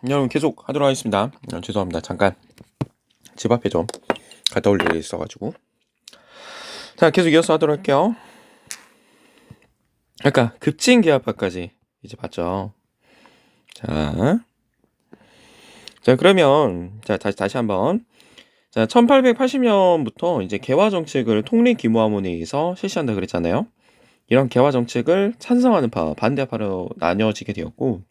여러분 계속 하도록 하겠습니다. 죄송합니다. 잠깐 집 앞에 좀 갔다 올 일이 있어가지고. 자, 계속 이어서 하도록 할게요. 아까 급진기압파까지 이제 봤죠. 자 그러면 다시 한번. 자, 1880년부터 이제 개화 정책을 통립기무화문회의에서 실시한다 그랬잖아요. 이런 개화 정책을 찬성하는 파, 반대파로 나뉘어지게 되었고,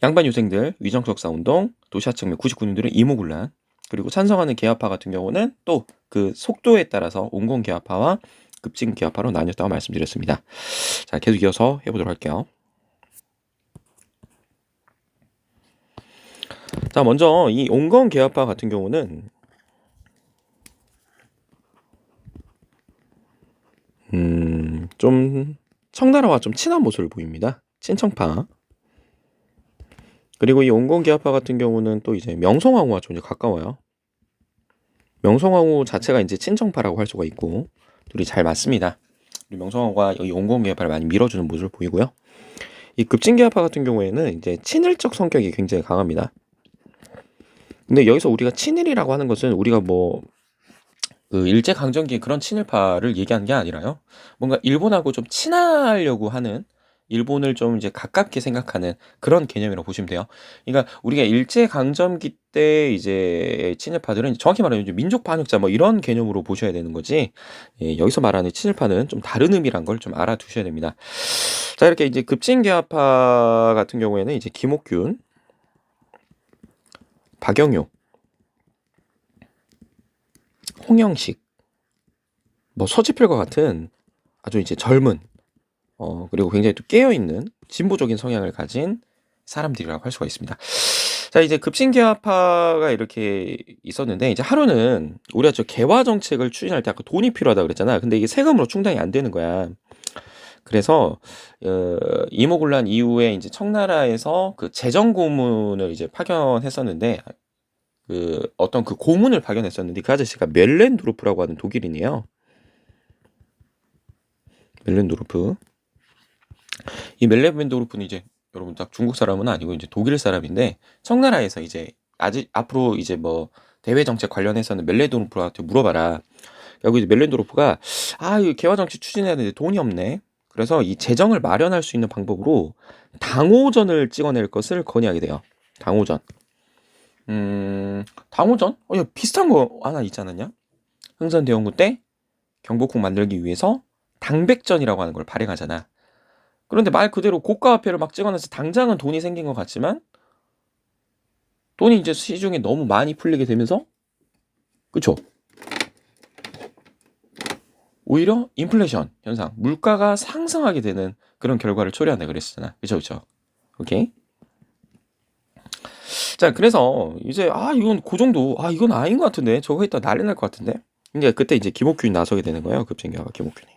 양반 유생들, 위정적사 운동, 도시화혁명 99년들은 이모군란, 그리고 찬성하는 개화파 같은 경우는 또 그 속도에 따라서 온건개화파와 급진개화파로 나뉘었다고 말씀드렸습니다. 자, 계속 이어서 해보도록 할게요. 자, 먼저 이 온건개화파 같은 경우는 좀 청나라와 좀 친한 모습을 보입니다. 친청파. 그리고 이 온건개화파 같은 경우는 또 이제 명성황후와 좀 가까워요. 명성황후 자체가 이제 친청파라고 할 수가 있고, 둘이 잘 맞습니다. 우리 명성황후가 이 온건개화파를 많이 밀어주는 모습을 보이고요. 이 급진개화파 같은 경우에는 이제 친일적 성격이 굉장히 강합니다. 근데 여기서 우리가 친일이라고 하는 것은 우리가 그 일제강점기의 그런 친일파를 얘기하는 게 아니라요. 뭔가 일본하고 좀 친하려고 하는, 일본을 좀 이제 가깝게 생각하는 그런 개념이라고 보시면 돼요. 그러니까 우리가 일제강점기 때 이제 친일파들은 정확히 말하면 이제 민족 반역자 이런 개념으로 보셔야 되는 거지. 예, 여기서 말하는 친일파는 좀 다른 의미란 걸 좀 알아두셔야 됩니다. 자, 이렇게 이제 급진개화파 같은 경우에는 이제 김옥균, 박영효, 홍영식, 서지필과 같은 아주 이제 젊은, 그리고 굉장히 또 깨어있는 진보적인 성향을 가진 사람들이라고 할 수가 있습니다. 자, 이제 급진개화파가 이렇게 있었는데, 이제 하루는 우리가 개화 정책을 추진할 때 아까 돈이 필요하다 그랬잖아. 근데 이게 세금으로 충당이 안 되는 거야. 그래서 이모군란 이후에 이제 청나라에서 그 재정 고문을 이제 파견했었는데, 그 어떤 그 고문을 파견했었는데, 그 아저씨가 멜렌도르프라고 하는 독일인이에요. 멜렌도르프. 이 멜렌도르프는 이제 여러분 딱 중국 사람은 아니고 이제 독일 사람인데, 청나라에서 이제 아직 앞으로 이제 대외 정책 관련해서는 멜렌도르프한테 물어봐라. 여기 이제 멜렌도르프가 이 개화 정책 추진해야 되는데 돈이 없네. 그래서 이 재정을 마련할 수 있는 방법으로 당호전을 찍어낼 것을 건의하게 돼요. 당호전. 당호전? 야, 비슷한 거 하나 있지 않았냐? 흥선대원군 때 경복궁 만들기 위해서 당백전이라고 하는 걸 발행하잖아. 그런데 말 그대로 고가화폐를 막 찍어내서 당장은 돈이 생긴 것 같지만, 돈이 이제 시중에 너무 많이 풀리게 되면서, 그쵸? 오히려 인플레이션 현상, 물가가 상승하게 되는 그런 결과를 초래한다 그랬잖아. 그쵸? 오케이? 자, 그래서 이제 이건 그 정도, 이건 아닌 것 같은데, 저거 했다 난리 날 것 같은데. 근데 그때 이제 김옥균이 나서게 되는 거예요. 급진개화가 김옥균이.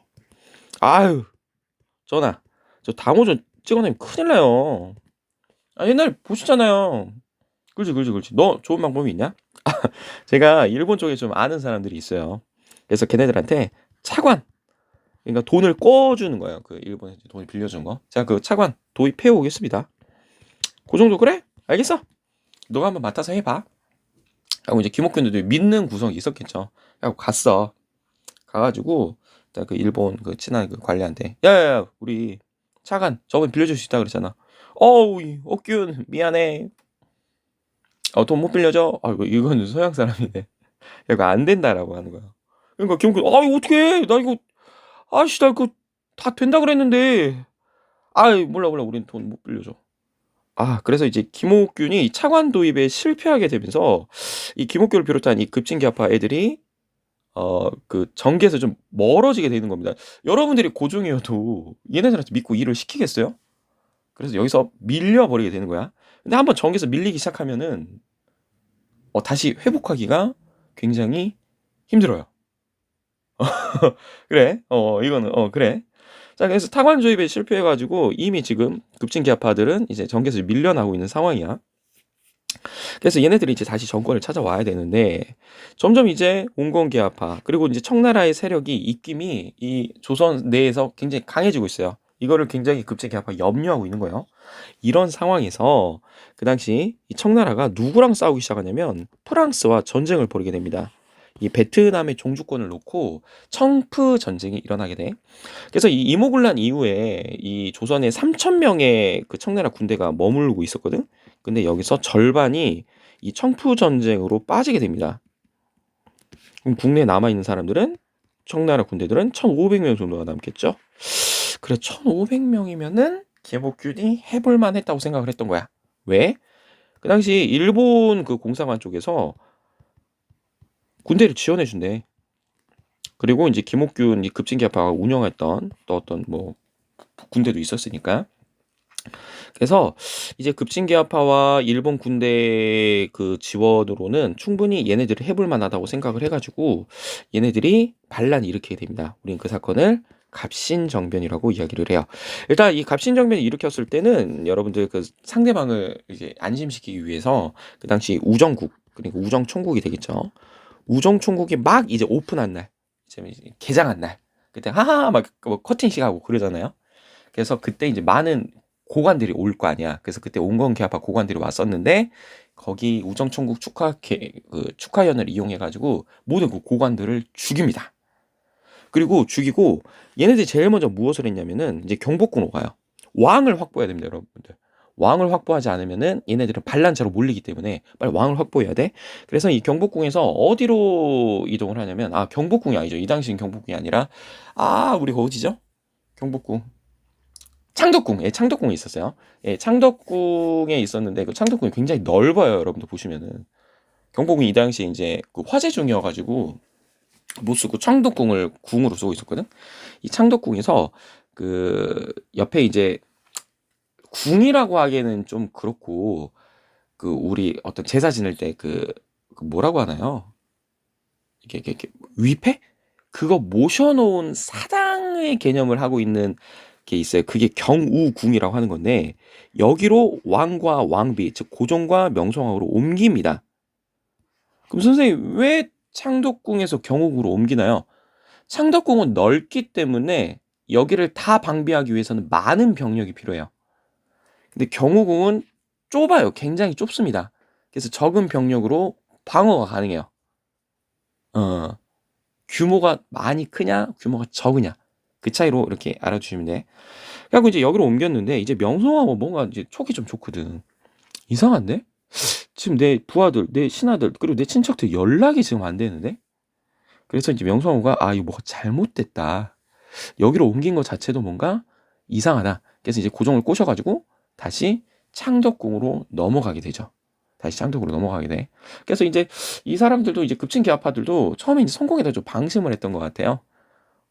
전하, 저 당호전 찍어내면 큰일 나요. 옛날에 보셨잖아요. 그렇지. 너 좋은 방법이 있냐? 제가 일본 쪽에 좀 아는 사람들이 있어요. 그래서 걔네들한테 차관, 그러니까 돈을 꿔주는 거예요. 그 일본에 돈을 빌려준 거. 제가 그 차관 도입해 오겠습니다. 그 정도 그래? 알겠어? 너가 한번 맡아서 해봐. 하고 이제 김옥균도 믿는 구성이 있었겠죠. 하고 갔어. 가가지고 그 일본 그 친한 그 관리한테, 야야야, 우리 차관 저번 빌려줄 수 있다 그랬잖아. 옥균 미안해. 돈 못 빌려줘. 이건 서양 사람인데 이거 안 된다라고 하는 거야. 그러니까 김옥균, 이거 어떡해, 나 이거 나 이거 다 된다 그랬는데. 몰라, 우린 돈 못 빌려줘. 그래서 이제 김옥균이 차관 도입에 실패하게 되면서 이 김옥균을 비롯한 이 급진개화파 애들이 그 정계에서 좀 멀어지게 되는 겁니다. 여러분들이 고종이어도 얘네들한테 믿고 일을 시키겠어요? 그래서 여기서 밀려버리게 되는 거야. 근데 한번 정계에서 밀리기 시작하면은 다시 회복하기가 굉장히 힘들어요. 그래, 이거는 그래. 자, 그래서 타관 조입에 실패해가지고 이미 지금 급진개화파들은 이제 정계에서 밀려나고 있는 상황이야. 그래서 얘네들이 이제 다시 정권을 찾아와야 되는데, 점점 이제 온건개화파, 그리고 이제 청나라의 세력이, 입김이 이 조선 내에서 굉장히 강해지고 있어요. 이거를 굉장히 급진개화파 염려하고 있는 거예요. 이런 상황에서 그 당시 이 청나라가 누구랑 싸우기 시작하냐면 프랑스와 전쟁을 벌이게 됩니다. 이 베트남의 종주권을 놓고 청프 전쟁이 일어나게 돼. 그래서 이 이모군란 이후에 이 조선에 3천 명의 그 청나라 군대가 머물고 있었거든. 근데 여기서 절반이 이 청프 전쟁으로 빠지게 됩니다. 그럼 국내에 남아 있는 사람들은 청나라 군대들은 1,500명 정도가 남겠죠. 그래 1,500명이면은 김옥균이 해볼 만했다고 생각을 했던 거야. 왜? 그 당시 일본 그 공사관 쪽에서 군대를 지원해 준대. 그리고 이제 김옥균 이 급진계파가 운영했던 또 어떤 뭐 군대도 있었으니까. 그래서 이제 급진계파와 일본 군대 그 지원으로는 충분히 얘네들이 해볼 만하다고 생각을 해가지고 얘네들이 반란을 일으키게 됩니다. 우린 그 사건을 갑신정변이라고 이야기를 해요. 일단 이 갑신정변을 일으켰을 때는 여러분들 그 상대방을 이제 안심시키기 위해서 그 당시 우정국 그리고 우정총국이 되겠죠. 우정총국이 막 이제 오픈한 날, 이제 개장한 날, 그때 하하 막뭐 커팅식 하고 그러잖아요. 그래서 그때 이제 많은 고관들이 올 거 아니야. 그래서 그때 온건계합파 고관들이 왔었는데 거기 우정총국 축하연을 이용해 가지고 모든 그 고관들을 죽입니다. 그리고 죽이고 얘네들이 제일 먼저 무엇을 했냐면은 이제 경복궁으로 가요. 왕을 확보해야 됩니다, 여러분들. 왕을 확보하지 않으면은 얘네들은 반란자로 몰리기 때문에 빨리 왕을 확보해야 돼. 그래서 이 경복궁에서 어디로 이동을 하냐면 경복궁이 아니죠. 이 당시엔 경복궁이 아니라 우리가 어디죠? 경복궁. 창덕궁, 창덕궁이 있었어요. 창덕궁에 있었는데 그 창덕궁이 굉장히 넓어요, 여러분들 보시면은. 경복궁이 이 당시에 이제 그 화재 중이어가지고 못 쓰고 창덕궁을 궁으로 쓰고 있었거든. 이 창덕궁에서 그 옆에 이제 궁이라고 하기에는 좀 그렇고 그 우리 어떤 제사 지낼 때 그 뭐라고 하나요? 이게 위패? 그거 모셔놓은 사당의 개념을 하고 있는 게 있어요. 그게 경우궁이라고 하는 건데 여기로 왕과 왕비, 즉 고종과 명성황후로 옮깁니다. 그럼 선생님 왜 창덕궁에서 경우궁으로 옮기나요? 창덕궁은 넓기 때문에 여기를 다 방비하기 위해서는 많은 병력이 필요해요. 근데 경우궁은 좁아요. 굉장히 좁습니다. 그래서 적은 병력으로 방어가 가능해요. 어, 규모가 많이 크냐, 규모가 적으냐. 그 차이로 이렇게 알아주시면 돼. 그래갖고 이제 여기로 옮겼는데 이제 명성황후 뭔가 이제 촉이 좀 좋거든. 이상한데? 지금 내 부하들, 내 신하들, 그리고 내 친척들 연락이 지금 안 되는데? 그래서 이제 명성황후가 이거 뭐가 잘못됐다. 여기로 옮긴 것 자체도 뭔가 이상하다. 그래서 이제 고종을 꼬셔가지고 다시 창덕궁으로 넘어가게 되죠. 다시 창덕으로 넘어가게 돼. 그래서 이제 이 사람들도 이제 급진계합파들도 처음에 이제 성공에다 좀 방심을 했던 것 같아요.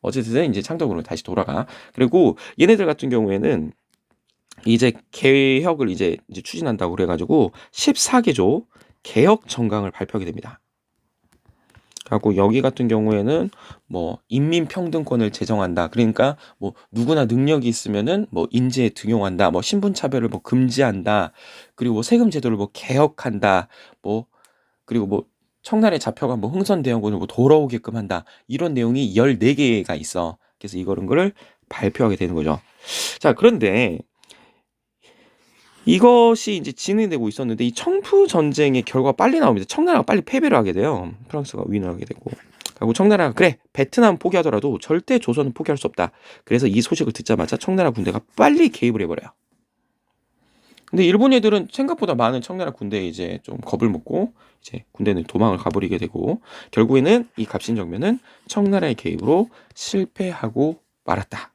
어쨌든 이제 창덕으로 다시 돌아가. 그리고 얘네들 같은 경우에는 이제 개혁을 이제 추진한다고 그래가지고 14개조 개혁 정강을 발표하게 됩니다. 하고 여기 같은 경우에는 뭐 인민평등권을 제정한다. 그러니까 뭐 누구나 능력이 있으면은 뭐 인재에 등용한다. 뭐 신분차별을 뭐 금지한다. 그리고 뭐 세금 제도를 뭐 개혁한다. 뭐 그리고 뭐 청나라에 잡혀간 뭐 흥선대원군을 뭐 돌아오게끔 한다. 이런 내용이 14개가 있어. 그래서 이런 거를 발표하게 되는 거죠. 자, 그런데 이것이 이제 진행되고 있었는데 이 청프 전쟁의 결과가 빨리 나옵니다. 청나라가 빨리 패배를 하게 돼요. 프랑스가 위인을 하게 되고. 그리고 청나라가 그래 베트남 포기하더라도 절대 조선은 포기할 수 없다. 그래서 이 소식을 듣자마자 청나라 군대가 빨리 개입을 해버려요. 근데 일본 애들은 생각보다 많은 청나라 군대에 이제 좀 겁을 먹고 이제 군대는 도망을 가버리게 되고 결국에는 이 갑신정변은 청나라의 개입으로 실패하고 말았다.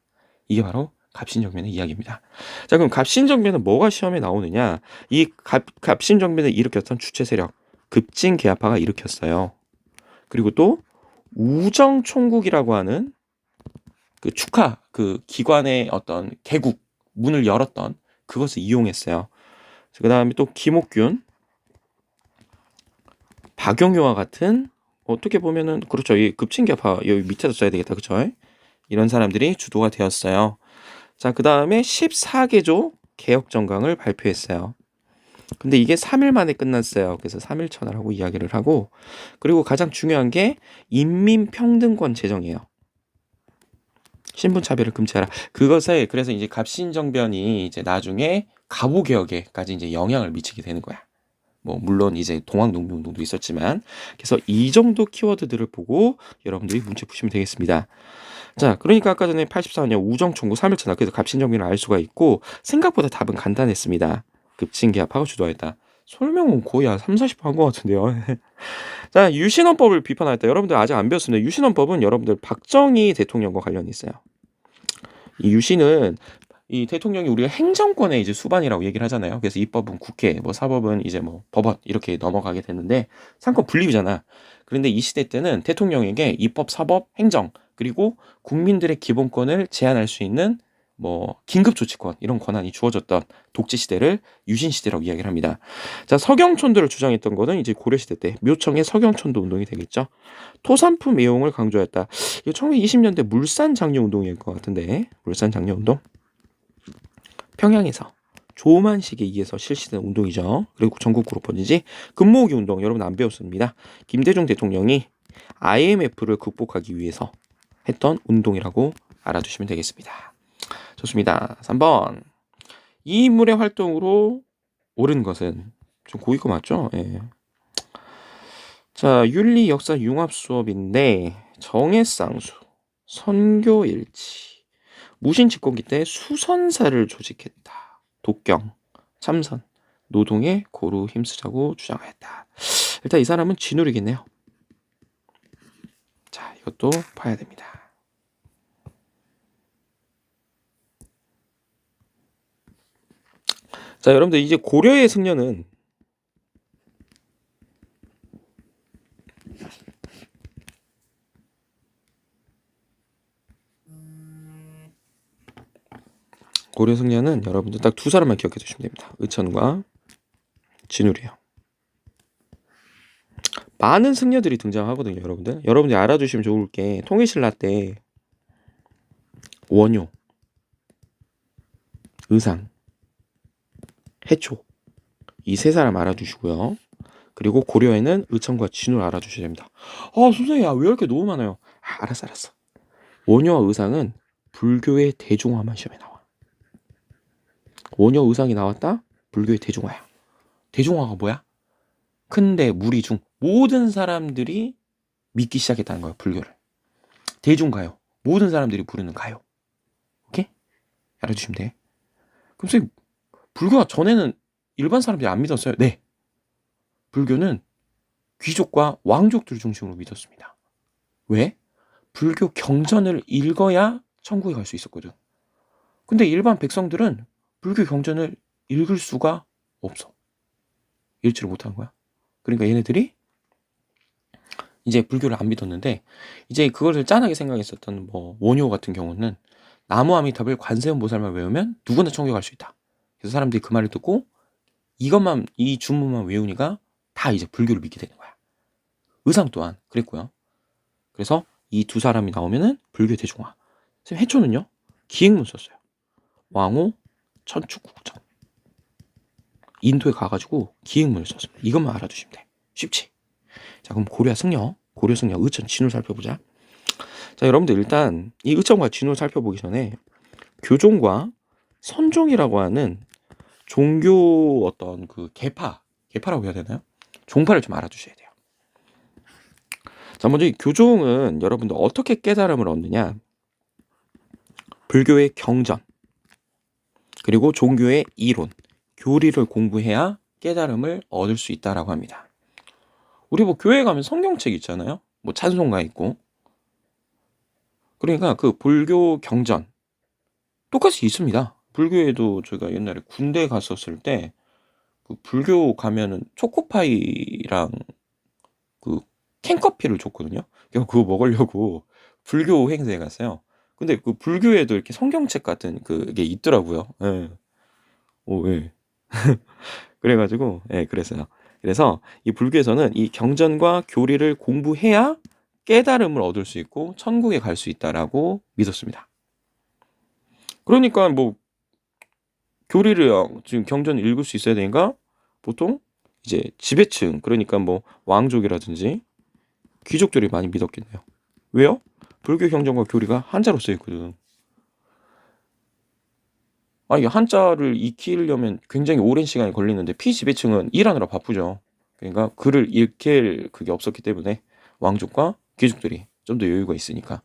이게 바로 갑신정변의 이야기입니다. 자, 그럼 갑신정변은 뭐가 시험에 나오느냐? 이 갑신정변을 일으켰던 주체 세력 급진계합파가 일으켰어요. 그리고 또 우정총국이라고 하는 그 축하 그 기관의 어떤 개국 문을 열었던 그것을 이용했어요. 그 다음에 또 김옥균, 박용효와 같은 어떻게 보면은 그렇죠. 이 급진계파 여기 밑에서 써야 되겠다, 그렇죠? 이런 사람들이 주도가 되었어요. 자, 그 다음에 14개조 개혁정강을 발표했어요. 근데 이게 3일 만에 끝났어요. 그래서 3일천하라고 이야기를 하고 그리고 가장 중요한 게 인민평등권 제정이에요. 신분차별을 금지하라. 그것을 그래서 이제 갑신정변이 이제 나중에 갑오 개혁에까지 이제 영향을 미치게 되는 거야. 뭐 물론 이제 동학농민운동도 있었지만, 그래서 이 정도 키워드들을 보고 여러분들이 문제 푸시면 되겠습니다. 자, 그러니까 아까 전에 84년 우정총구 3일차 낙해서 갑신정비를 알 수가 있고, 생각보다 답은 간단했습니다. 급진기압하고 주도했다. 설명은 거의 한 3, 40% 한 것 같은데요. 자, 유신헌법을 비판하였다. 여러분들 아직 안 배웠습니다. 유신헌법은 여러분들 박정희 대통령과 관련이 있어요. 이 유신은 이 대통령이 우리가 행정권의 이제 수반이라고 얘기를 하잖아요. 그래서 입법은 국회, 뭐 사법은 이제 뭐 법원 이렇게 넘어가게 되는데 상권 분립이잖아. 그런데 이 시대 때는 대통령에게 입법, 사법, 행정 그리고 국민들의 기본권을 제한할 수 있는 뭐 긴급조치권 이런 권한이 주어졌던 독재 시대를 유신 시대라고 이야기를 합니다. 자, 석영천도를 주장했던 거는 이제 고려 시대 때 묘청의 석영천도 운동이 되겠죠. 토산품 애용을 강조했다. 이거 1920년대 물산 장려 운동일 것 같은데, 물산 장려 운동. 평양에서 조만식에 의해서 실시된 운동이죠. 그리고 전국구로 번지지. 금모으기 운동 여러분 안 배웠습니다. 김대중 대통령이 IMF를 극복하기 위해서 했던 운동이라고 알아두시면 되겠습니다. 좋습니다. 3번. 이 인물의 활동으로 옳은 것은 좀 고의 거 맞죠? 예. 자, 윤리 역사 융합 수업인데 정해쌍수, 선교일치, 무신 집권기 때 수선사를 조직했다. 독경, 참선, 노동에 고루 힘쓰자고 주장하였다. 일단 이 사람은 진울이겠네요. 자, 이것도 봐야 됩니다. 자, 여러분들 이제 고려의 승려는 고려 승려는 여러분들 딱 두 사람만 기억해 두시면 됩니다. 의천과 진울이에요. 많은 승려들이 등장하거든요, 여러분들. 여러분들이 알아두시면 좋을 게 통일신라 때 원효, 의상, 해초 이 세 사람 알아두시고요. 그리고 고려에는 의천과 진울 알아두셔야 됩니다. 아, 선생님, 왜 이렇게 너무 많아요? 아, 알았어. 원효와 의상은 불교의 대중화만 시험에 나와. 원효 의상이 나왔다? 불교의 대중화야. 대중화가 뭐야? 근대 무리 중 모든 사람들이 믿기 시작했다는 거예요, 불교를. 대중가요. 모든 사람들이 부르는 가요. 오케이? 알아주시면 돼. 그럼 선생님, 불교가 전에는 일반 사람들이 안 믿었어요? 네. 불교는 귀족과 왕족들 중심으로 믿었습니다. 왜? 불교 경전을 읽어야 천국에 갈 수 있었거든. 근데 일반 백성들은 불교 경전을 읽을 수가 없어. 읽지를 못한 거야. 그러니까 얘네들이 이제 불교를 안 믿었는데, 이제 그것을 짠하게 생각했었던 뭐 원효 같은 경우는 나무 아미탑을 관세음보살만 외우면 누구나 천국에 갈 수 있다. 그래서 사람들이 그 말을 듣고 이것만, 이 주문만 외우니까 다 이제 불교를 믿게 되는 거야. 의상 또한 그랬고요. 그래서 이 두 사람이 나오면은 불교 대중화. 선생님, 해초는요 기행문 썼어요. 왕호 천축국전. 인도에 가가지고 기행문을 썼습니다. 이것만 알아두시면 돼. 쉽지? 자, 그럼 고려 승려, 의천, 진울 살펴보자. 자, 여러분들 일단 이 의천과 진울 살펴보기 전에 교종과 선종이라고 하는 종교 어떤 그 계파라고 해야 되나요? 종파를 좀 알아두셔야 돼요. 자, 먼저 이 교종은 여러분들 어떻게 깨달음을 얻느냐? 불교의 경전, 그리고 종교의 이론, 교리를 공부해야 깨달음을 얻을 수 있다라고 합니다. 우리 뭐 교회 가면 성경책 있잖아요. 뭐 찬송가 있고. 그러니까 그 불교 경전 똑같이 있습니다. 불교에도 저희가 옛날에 군대 갔었을 때 그 불교 가면은 초코파이랑 그 캔커피를 줬거든요. 그래서 그거 먹으려고 불교 행사에 갔어요. 근데 그 불교에도 이렇게 성경책 같은 그게 있더라고요. 예. 오, 예. 그래가지고, 예, 그랬어요. 그래서 이 불교에서는 이 경전과 교리를 공부해야 깨달음을 얻을 수 있고 천국에 갈 수 있다라고 믿었습니다. 그러니까 뭐 교리를 지금 경전을 읽을 수 있어야 되니까 보통 이제 지배층, 그러니까 뭐 왕족이라든지 귀족들이 많이 믿었겠네요. 왜요? 불교 경전과 교리가 한자로 쓰여 있거든. 이 한자를 익히려면 굉장히 오랜 시간이 걸리는데 피지배층은 일하느라 바쁘죠. 그러니까 글을 읽힐 그게 없었기 때문에 왕족과 귀족들이 좀 더 여유가 있으니까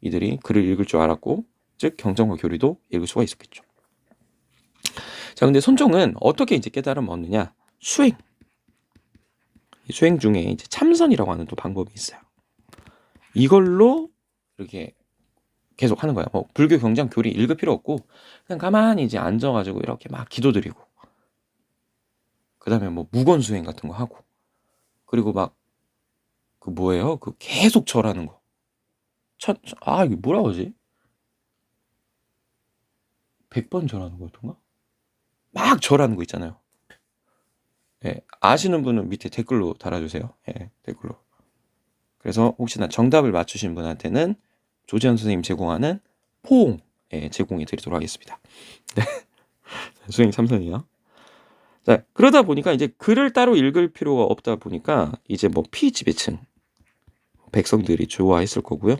이들이 글을 읽을 줄 알았고, 즉 경전과 교리도 읽을 수가 있었겠죠. 자, 근데 선종은 어떻게 이제 깨달음을 얻느냐? 수행. 수행 중에 이제 참선이라고 하는 또 방법이 있어요. 이걸로 이렇게 계속 하는 거야. 뭐 불교 경전 교리 읽을 필요 없고 그냥 가만히 이제 앉아가지고 이렇게 막 기도드리고, 그다음에 뭐 무건 수행 같은 거 하고, 그리고 막 그 뭐예요? 그 계속 절하는 거. 이게 뭐라고 하지? 100번 절하는 거였던가? 막 절하는 거 있잖아요. 예, 아시는 분은 밑에 댓글로 달아주세요. 예, 댓글로. 그래서 혹시나 정답을 맞추신 분한테는 조지현 선생님 제공하는 포옹 제공해 드리도록 하겠습니다. 네. 수행 참선이요. 자, 그러다 보니까 이제 글을 따로 읽을 필요가 없다 보니까 이제 뭐 피지배층 백성들이 좋아했을 거고요.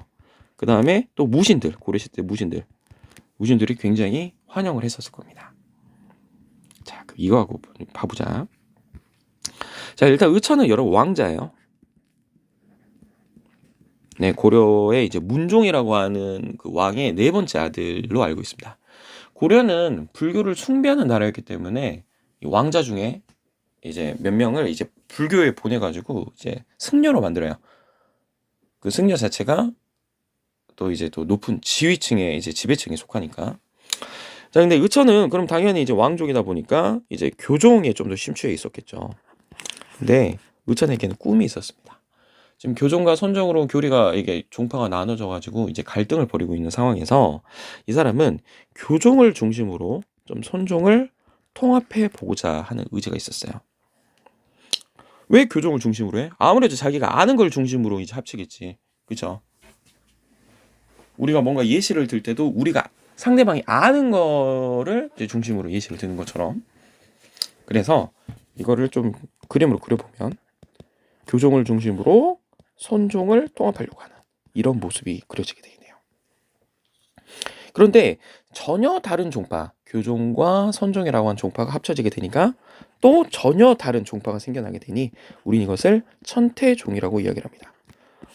그 다음에 또 무신들, 고려시대 무신들이 굉장히 환영을 했었을 겁니다. 자, 이거하고 봐보자. 자, 일단 의천은 여러 왕자예요. 네, 고려의 이제 문종이라고 하는 그 왕의 네 번째 아들로 알고 있습니다. 고려는 불교를 숭배하는 나라였기 때문에 이 왕자 중에 이제 몇 명을 이제 불교에 보내가지고 이제 승려로 만들어요. 그 승려 자체가 또 이제 또 높은 지위층에 이제 지배층에 속하니까. 자, 근데 의천은 그럼 당연히 이제 왕족이다 보니까 이제 교종에 좀 더 심취해 있었겠죠. 근데 의천에게는 꿈이 있었습니다. 지금 교종과 선종으로 교리가 이게 종파가 나눠져 가지고 이제 갈등을 벌이고 있는 상황에서 이 사람은 교종을 중심으로 좀 선종을 통합해 보고자 하는 의지가 있었어요. 왜 교종을 중심으로 해? 아무래도 자기가 아는 걸 중심으로 이제 합치겠지. 그죠? 우리가 뭔가 예시를 들 때도 우리가 상대방이 아는 거를 이제 중심으로 예시를 드는 것처럼. 그래서 이거를 좀 그림으로 그려보면 교종을 중심으로 선종을 통합하려고 하는 이런 모습이 그려지게 되네요. 그런데 전혀 다른 종파, 교종과 선종이라고 한 종파가 합쳐지게 되니까 또 전혀 다른 종파가 생겨나게 되니 우리는 이것을 천태종이라고 이야기를 합니다.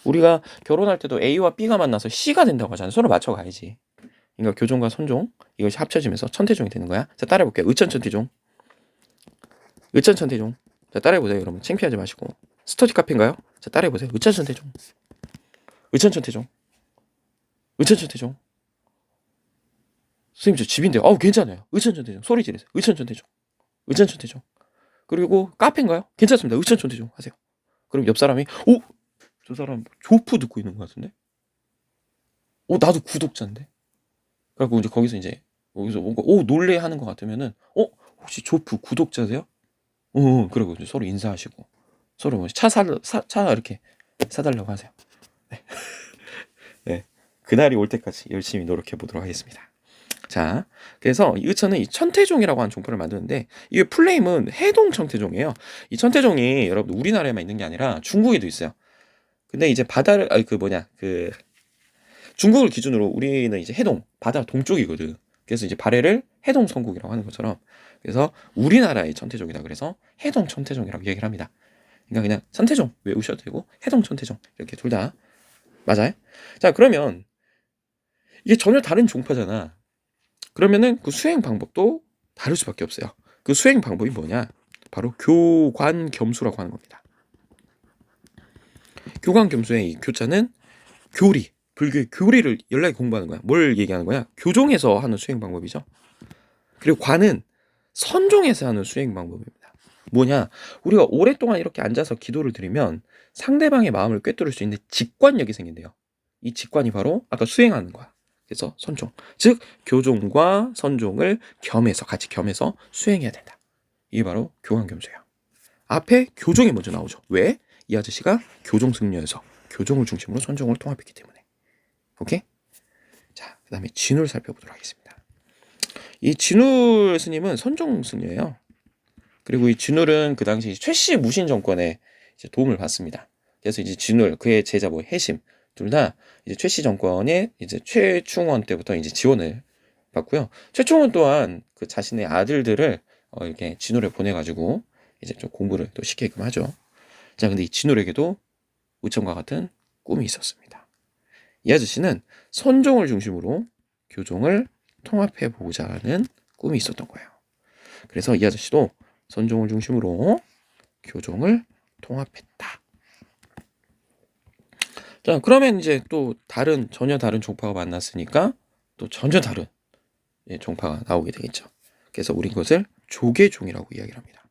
우리가 결혼할 때도 A와 B가 만나서 C가 된다고 하잖아요. 서로 맞춰가야지. 그러니까 교종과 선종 이것이 합쳐지면서 천태종이 되는 거야. 자, 따라해볼게요. 의천천태종. 의천천태종. 자, 따라해보세요. 여러분 창피하지 마시고. 스터디 카페인가요? 자, 따라해보세요. 의천천태종. 의천천태종. 의천천태종. 선생님 저 집인데요. 괜찮아요. 의천천태종. 소리 지르세요. 의천천태종. 의천천태종. 그리고 카페인가요? 괜찮습니다. 의천천태종 하세요. 그럼 옆 사람이 저 사람 조프 듣고 있는 것 같은데? 나도 구독자인데? 그래갖고 이제 거기서 뭔가 놀래하는 것 같으면은 혹시 조프 구독자세요? 그리고 이제 서로 인사하시고 서로 뭐 차 이렇게 사달라고 하세요. 네. 네. 그날이 올 때까지 열심히 노력해 보도록 하겠습니다. 자, 그래서 이 의천은 이 천태종이라고 하는 종파를 만드는데 이게 풀네임은 해동 천태종이에요. 이 천태종이 여러분 우리나라에만 있는 게 아니라 중국에도 있어요. 근데 이제 중국을 기준으로 우리는 이제 해동, 바다 동쪽이거든. 그래서 이제 발해를 해동 성국이라고 하는 것처럼 그래서 우리나라의 천태종이다. 그래서 해동 천태종이라고 얘기를 합니다. 그러니까 그냥 천태종 외우셔도 되고 해동 천태종 이렇게 둘 다 맞아요. 자, 그러면 이게 전혀 다른 종파잖아. 그러면은 그 수행 방법도 다를 수밖에 없어요. 그 수행 방법이 뭐냐? 바로 교관겸수라고 하는 겁니다. 교관겸수의 이 교자는 교리, 불교의 교리를 연락이 공부하는 거야. 뭘 얘기하는 거야? 교종에서 하는 수행 방법이죠. 그리고 관은 선종에서 하는 수행 방법입니다. 뭐냐? 우리가 오랫동안 이렇게 앉아서 기도를 드리면 상대방의 마음을 꿰뚫을 수 있는 직관력이 생긴대요. 이 직관이 바로 아까 수행하는 거야. 그래서 선종, 즉 교종과 선종을 같이 겸해서 수행해야 된다. 이게 바로 교관겸수예요. 앞에 교종이 먼저 나오죠. 왜? 이 아저씨가 교종 승려여서 교종을 중심으로 선종을 통합했기 때문에. 오케이? 자, 그 다음에 진울 살펴보도록 하겠습니다. 이 진울 스님은 선종 승려예요. 그리고 이 진울은 그 당시 최씨 무신 정권에 이제 도움을 받습니다. 그래서 이제 진울, 그의 제자 해심 둘 다 이제 최씨 정권의 이제 최충원 때부터 이제 지원을 받고요. 최충원 또한 그 자신의 아들들을 이렇게 진호를 보내가지고 이제 좀 공부를 또 시키게끔 하죠. 자, 근데 이 진호에게도 의천과 같은 꿈이 있었습니다. 이 아저씨는 선종을 중심으로 교종을 통합해 보고자 하는 꿈이 있었던 거예요. 그래서 이 아저씨도 선종을 중심으로 교종을 통합했다. 자, 그러면 이제 또 전혀 다른 종파가 만났으니까 또 전혀 다른 종파가 나오게 되겠죠. 그래서 우리 이것을 조계종이라고 이야기를 합니다.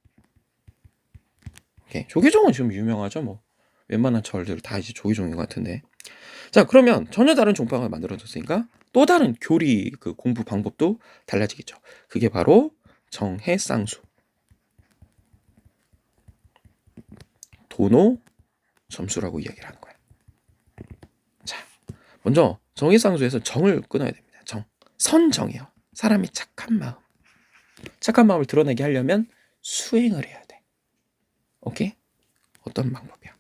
오케이. 조계종은 좀 유명하죠. 뭐 웬만한 절들 다 이제 조계종인 것 같은데. 자, 그러면 전혀 다른 종파가 만들어졌으니까 또 다른 교리 그 공부 방법도 달라지겠죠. 그게 바로 정해쌍수, 도노, 점수라고 이야기를 하는 거예요. 자, 먼저 정해쌍수에서 정을 끊어야 됩니다. 선정이요. 사람이 착한 마음을 드러내게 하려면 수행을 해야 돼. 오케이? 어떤 방법이야?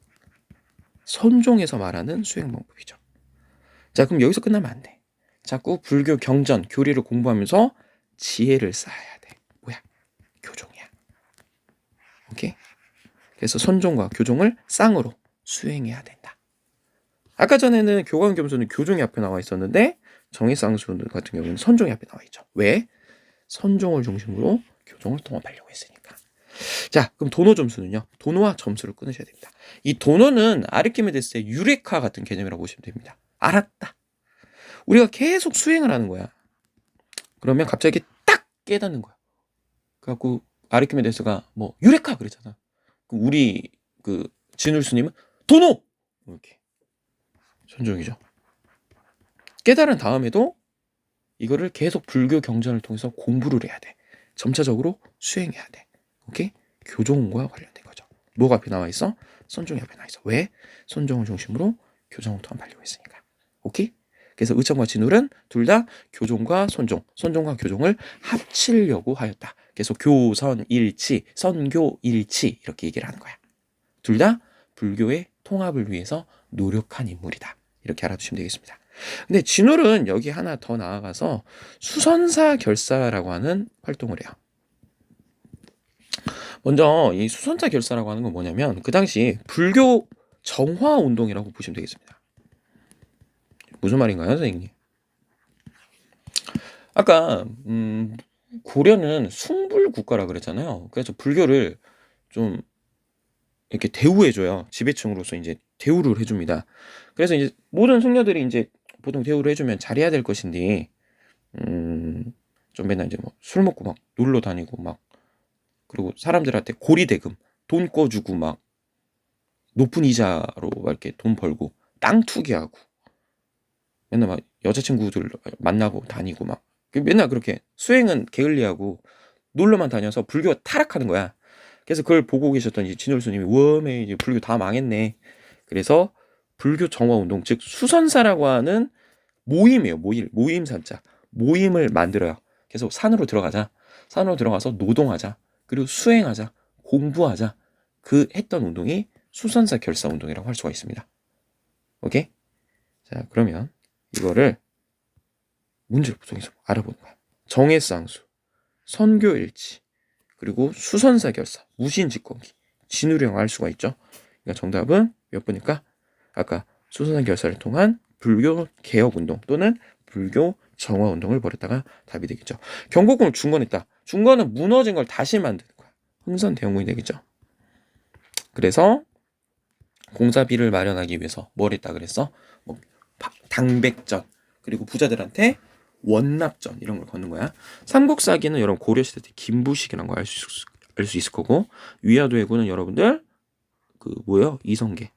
선종에서 말하는 수행 방법이죠. 자, 그럼 여기서 끝나면 안 돼. 자꾸 불교 경전, 교리를 공부하면서 지혜를 쌓아야 돼. 뭐야? 교종이야. 오케이? 그래서 선종과 교종을 쌍으로 수행해야 된다. 아까 전에는 교관 겸손은 교종이 앞에 나와 있었는데 정해쌍수 같은 경우는 선종이 앞에 나와 있죠. 왜? 선종을 중심으로 교종을 통합하려고 했으니까. 자, 그럼 도노 점수는요. 도노와 점수를 끊으셔야 됩니다. 이 도노는 아르키메데스의 유레카 같은 개념이라고 보시면 됩니다. 알았다. 우리가 계속 수행을 하는 거야. 그러면 갑자기 딱 깨닫는 거야. 그래갖고 아르키메데스가 뭐 유레카 그랬잖아. 우리 그 진울스님은 도노 이렇게 선종이죠. 깨달은 다음에도 이거를 계속 불교 경전을 통해서 공부를 해야 돼. 점차적으로 수행해야 돼. 오케이? 교종과 관련된 거죠. 뭐가 앞에 나와 있어? 선종이 앞에 나와 있어. 왜? 선종을 중심으로 교종을 통합하려고 했으니까. 오케이? 그래서 의천과 진울은 둘 다 교종과 선종과 교종을 합치려고 하였다. 그래서 교선일치, 선교일치 이렇게 얘기를 하는 거야. 둘 다 불교의 통합을 위해서 노력한 인물이다. 이렇게 알아두시면 되겠습니다. 근데 진울은 여기 하나 더 나아가서 수선사 결사라고 하는 활동을 해요. 먼저 이 수선사 결사라고 하는 건 뭐냐면 그 당시 불교 정화 운동이라고 보시면 되겠습니다. 무슨 말인가요, 선생님? 아까 고려는 숭불 국가라 그랬잖아요. 그래서 불교를 좀 이렇게 대우해줘요. 지배층으로서 이제 대우를 해줍니다. 그래서 이제 모든 승려들이 이제 보통 대우를 해주면 잘해야 될 것인데, 좀 맨날 이제 뭐 술 먹고 막 놀러 다니고 막, 그리고 사람들한테 고리대금, 돈 꿔주고 막, 높은 이자로 막 이렇게 돈 벌고, 땅 투기하고, 맨날 막 여자친구들 만나고 다니고 막, 맨날 그렇게 수행은 게을리하고, 놀러만 다녀서 불교가 타락하는 거야. 그래서 그걸 보고 계셨던 이제 진월수님이 웜에 이제 불교 다 망했네. 그래서 불교 정화 운동, 즉 수선사라고 하는 모임이에요. 모임산자. 모임을 만들어요. 계속 산으로 들어가자. 산으로 들어가서 노동하자. 그리고 수행하자. 공부하자. 그 했던 운동이 수선사 결사 운동이라고 할 수가 있습니다. 오케이? 자, 그러면 이거를 문제를 통해서 알아보는 거야. 정해쌍수, 선교일치, 그리고 수선사 결사, 무신직권기, 진우령 알 수가 있죠. 그러니까 정답은 몇 번일까? 아까 수선사 결사를 통한 불교 개혁운동 또는 불교 정화운동을 벌였다가 답이 되겠죠. 경복궁을 중건했다. 중건은 무너진 걸 다시 만드는 거야. 흥선대원군이 되겠죠. 그래서 공사비를 마련하기 위해서 뭘 했다 그랬어? 뭐 당백전, 그리고 부자들한테 원납전 이런 걸 거는 거야. 삼국사기는 여러분 고려시대 때 김부식이라는 거 알 수 있을 거고, 위화도해군은 여러분들 그 뭐예요? 이성계.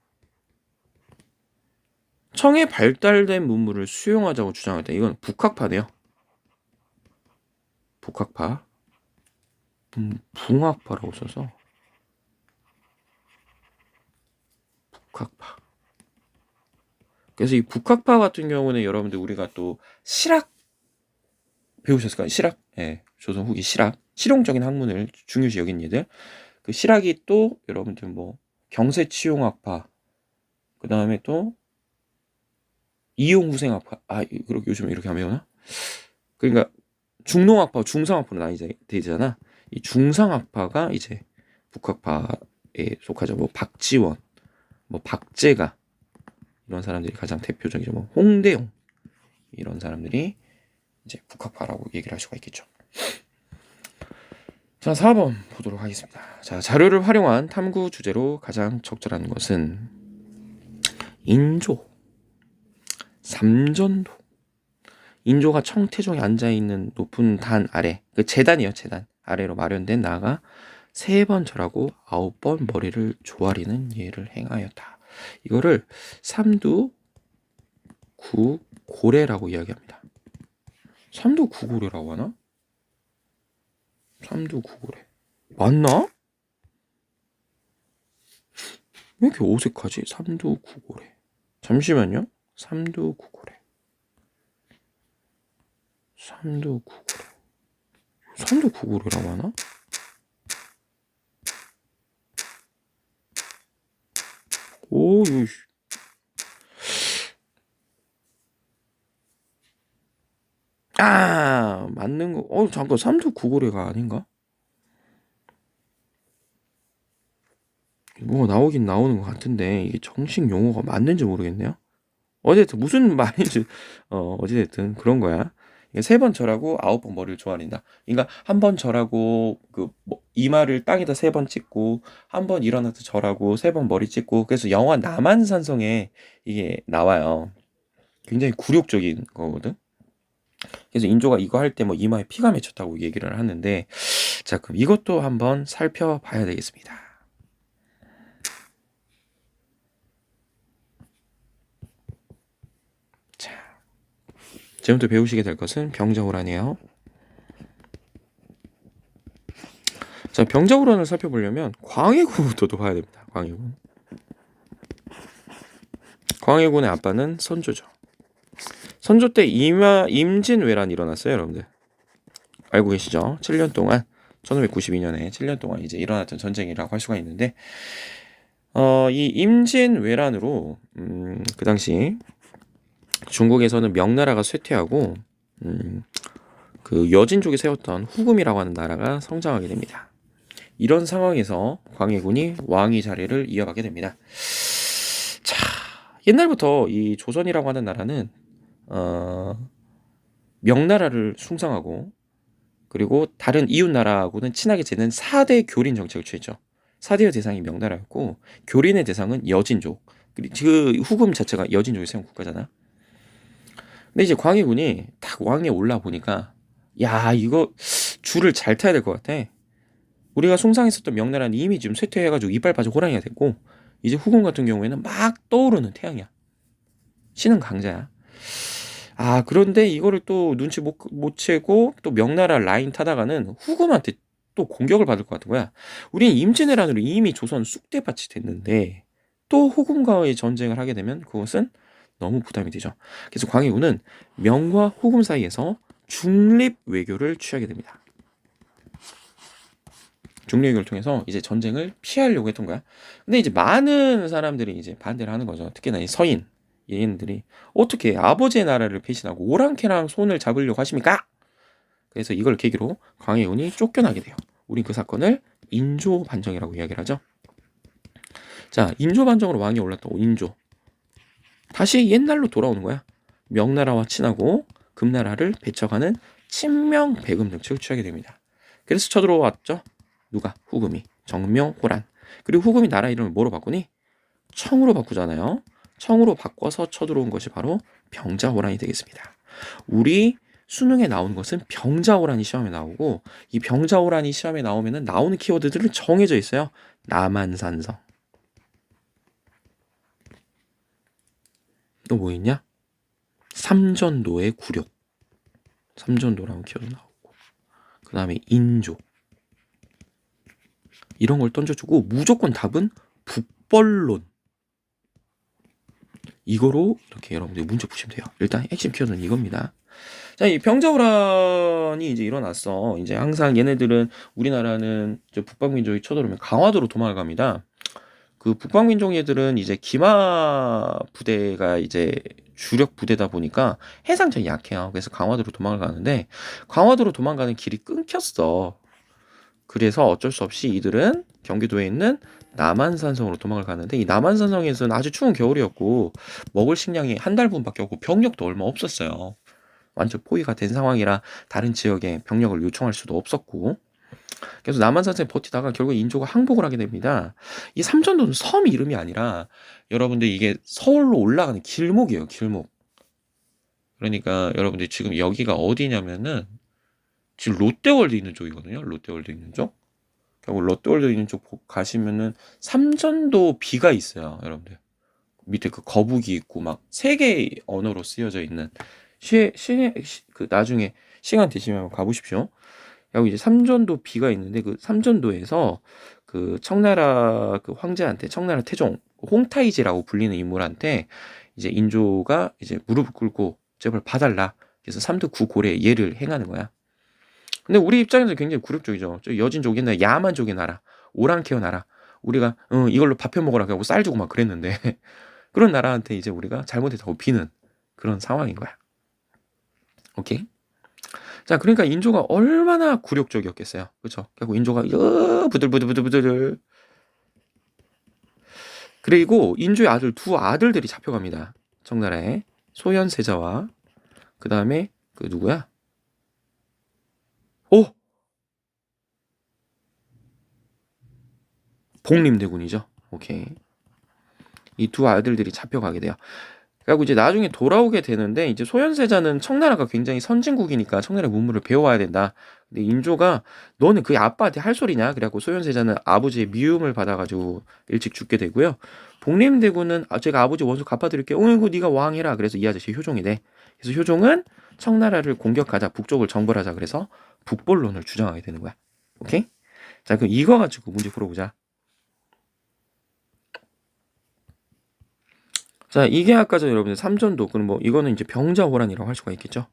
청에 발달된 문물을 수용하자고 주장했다. 이건 북학파네요. 북학파. 붕학파라고 써서 북학파. 그래서 이 북학파 같은 경우는 여러분들 우리가 또 실학 배우셨을까요? 실학? 예, 조선 후기 실학. 실용적인 학문을 중요시 여긴 얘들. 그 실학이 또 여러분들 뭐 경세치용학파, 그 다음에 또 이용후생학파. 그렇게 요즘 이렇게 하면 되나? 그러니까 중농학파, 중상학파로 나뉘게 되잖아. 이 중상학파가 이제 북학파에 속하죠. 뭐 박지원, 뭐 박제가 이런 사람들이 가장 대표적이죠. 뭐 홍대용 이런 사람들이 이제 북학파라고 얘기를 할 수가 있겠죠. 자, 4번 보도록 하겠습니다. 자, 자료를 활용한 탐구 주제로 가장 적절한 것은 인조, 삼전도. 인조가 청태종에 앉아있는 높은 단 아래, 그 재단이요, 재단 아래로 마련된 나아가 3번 절하고 9번 머리를 조아리는 예를 행하였다. 이거를 삼두구고래라고 이야기합니다. 삼두구고래라고 하나? 삼두구고래 맞나? 왜 이렇게 어색하지? 삼두구고래. 잠시만요. 삼두구고래. 삼두구고래라고 하나? 오, 이거 맞는 거. 잠깐, 삼두구고래가 아닌가? 뭐가 나오긴 나오는 것 같은데 이게 정식 용어가 맞는지 모르겠네요. 어쨌든 무슨 말인지 어찌됐든 그런 거야. 3번 절하고 9번 머리를 조아린다. 그러니까 한 번 절하고 뭐 이마를 땅에다 3번 찍고 한 번 일어나서 절하고 3번 머리 찍고 그래서 영화 남한산성에 이게 나와요. 굉장히 굴욕적인 거거든. 그래서 인조가 이거 할 때 뭐 이마에 피가 맺혔다고 얘기를 하는데 자, 그럼 이것도 한번 살펴봐야 되겠습니다. 자, 지금부터 배우시게 될 것은 병자호란이에요. 자, 병자호란을 살펴보려면 광해군부터도 봐야 됩니다. 광해군. 광해군의 아빠는 선조죠. 선조 때 임진왜란이 일어났어요, 여러분들. 알고 계시죠? 7년 동안 1592년에 7년 동안 이제 일어났던 전쟁이라고 할 수가 있는데 이 임진왜란으로 그 당시 중국에서는 명나라가 쇠퇴하고 그 여진족이 세웠던 후금이라고 하는 나라가 성장하게 됩니다. 이런 상황에서 광해군이 왕위 자리를 이어가게 됩니다. 자, 옛날부터 이 조선이라고 하는 나라는 명나라를 숭상하고 그리고 다른 이웃 나라하고는 친하게 지내는 4대 교린 정책을 취했죠. 4대의 대상이 명나라였고 교린의 대상은 여진족. 그 후금 자체가 여진족이 세운 국가잖아. 근데 이제 광해군이 딱 왕에 올라 보니까 야, 이거 줄을 잘 타야 될 것 같아. 우리가 숭상했었던 명나라는 이미 지금 쇠퇴해가지고 이빨 빠진 호랑이가 됐고 이제 후금 같은 경우에는 막 떠오르는 태양이야. 신은 강자야. 그런데 이거를 또 눈치 못 채고 또 명나라 라인 타다가는 후금한테 또 공격을 받을 것 같은 거야. 우리는 임진왜란으로 이미 조선 쑥대밭이 됐는데 또 후금과의 전쟁을 하게 되면 그것은 너무 부담이 되죠. 그래서 광해군은 명과 후금 사이에서 중립 외교를 취하게 됩니다. 중립 외교를 통해서 이제 전쟁을 피하려고 했던 거야. 근데 이제 많은 사람들이 이제 반대를 하는 거죠. 특히나 이 서인 얘네들이 어떻게 아버지의 나라를 배신하고 오랑캐랑 손을 잡으려고 하십니까? 그래서 이걸 계기로 광해군이 쫓겨나게 돼요. 우린 그 사건을 인조반정이라고 이야기를 하죠. 자, 인조반정으로 왕이 올랐던 인조. 다시 옛날로 돌아오는 거야. 명나라와 친하고 금나라를 배척하는 친명배금 정책을 취하게 됩니다. 그래서 쳐들어왔죠. 누가? 후금이. 정명호란. 그리고 후금이 나라 이름을 뭐로 바꾸니? 청으로 바꾸잖아요. 청으로 바꿔서 쳐들어온 것이 바로 병자호란이 되겠습니다. 우리 수능에 나오는 것은 병자호란이 시험에 나오고 이 병자호란이 시험에 나오면은 나오는 키워드들은 정해져 있어요. 남한산성. 또 뭐 있냐? 삼전도의 굴욕. 삼전도라는 키워드 나오고 그 다음에 인조. 이런 걸 던져주고 무조건 답은 북벌론. 이거로 이렇게 여러분들 문제 푸시면 돼요. 일단 핵심 키워드는 이겁니다. 자, 이 병자호란이 이제 일어났어. 이제 항상 얘네들은 우리나라는 북방민족이 쳐들어오면 강화도로 도망을 갑니다. 그 북방민족 얘들은 이제 기마 부대가 이제 주력 부대다 보니까 해상전이 약해요. 그래서 강화도로 도망을 가는데 강화도로 도망가는 길이 끊겼어. 그래서 어쩔 수 없이 이들은 경기도에 있는 남한산성으로 도망을 가는데 이 남한산성에서는 아주 추운 겨울이었고 먹을 식량이 한 달분밖에 없고 병력도 얼마 없었어요. 완전 포위가 된 상황이라 다른 지역에 병력을 요청할 수도 없었고 그래서 남한산성에 버티다가 결국 인조가 항복을 하게 됩니다. 이 삼전도는 섬 이름이 아니라 여러분들 이게 서울로 올라가는 길목이에요. 길목. 그러니까 여러분들 지금 여기가 어디냐면은 지금 롯데월드 있는 쪽이거든요. 롯데월드 있는 쪽. 그리고 롯데월드 있는 쪽 가시면은 삼전도 비가 있어요. 여러분들. 밑에 그 거북이 있고 막 세 개의 언어로 쓰여져 있는 그 나중에 시간 되시면 한번 가보십시오. 그리고 이제 삼전도 비가 있는데 그 삼전도에서 그 청나라 그 황제한테 청나라 태종 홍타이제라고 불리는 인물한테 이제 인조가 이제 무릎을 꿇고 제발 봐달라. 그래서 삼두 구고래 예를 행하는 거야. 근데 우리 입장에서 굉장히 굴욕적이죠. 저 여진족이나 야만족의 나라, 오랑캐어 나라. 우리가 이걸로 밥 해 먹으라 하고 쌀 주고 막 그랬는데 그런 나라한테 이제 우리가 잘못했다고 비는 그런 상황인 거야. 오케이? 자, 그러니까 인조가 얼마나 굴욕적이었겠어요. 그렇죠? 그리고 인조가 부들부들부들부들. 그리고 인조의 아들 두 아들들이 잡혀갑니다. 청나라에 소현세자와 그 다음에 그 누구야? 오! 복림대군이죠. 오케이. 이 두 아들들이 잡혀가게 돼요. 그리고 이제 나중에 돌아오게 되는데 이제 소현세자는 청나라가 굉장히 선진국이니까 청나라의 문물을 배워와야 된다. 근데 인조가 너는 그게 아빠한테 할 소리냐? 그래갖고 소현세자는 아버지의 미움을 받아가지고 일찍 죽게 되고요. 복림대군은 제가 아버지 원수 갚아드릴게요. 이거 네가 왕해라. 그래서 이 아저씨 효종이 돼. 그래서 효종은 청나라를 공격하자, 북쪽을 정벌하자. 그래서 북벌론을 주장하게 되는 거야. 오케이? 자, 그럼 이거 가지고 문제 풀어보자. 자, 이게 아까 전 여러분들 삼전도, 그럼 뭐 이거는 이제 병자호란이라고 할 수가 있겠죠.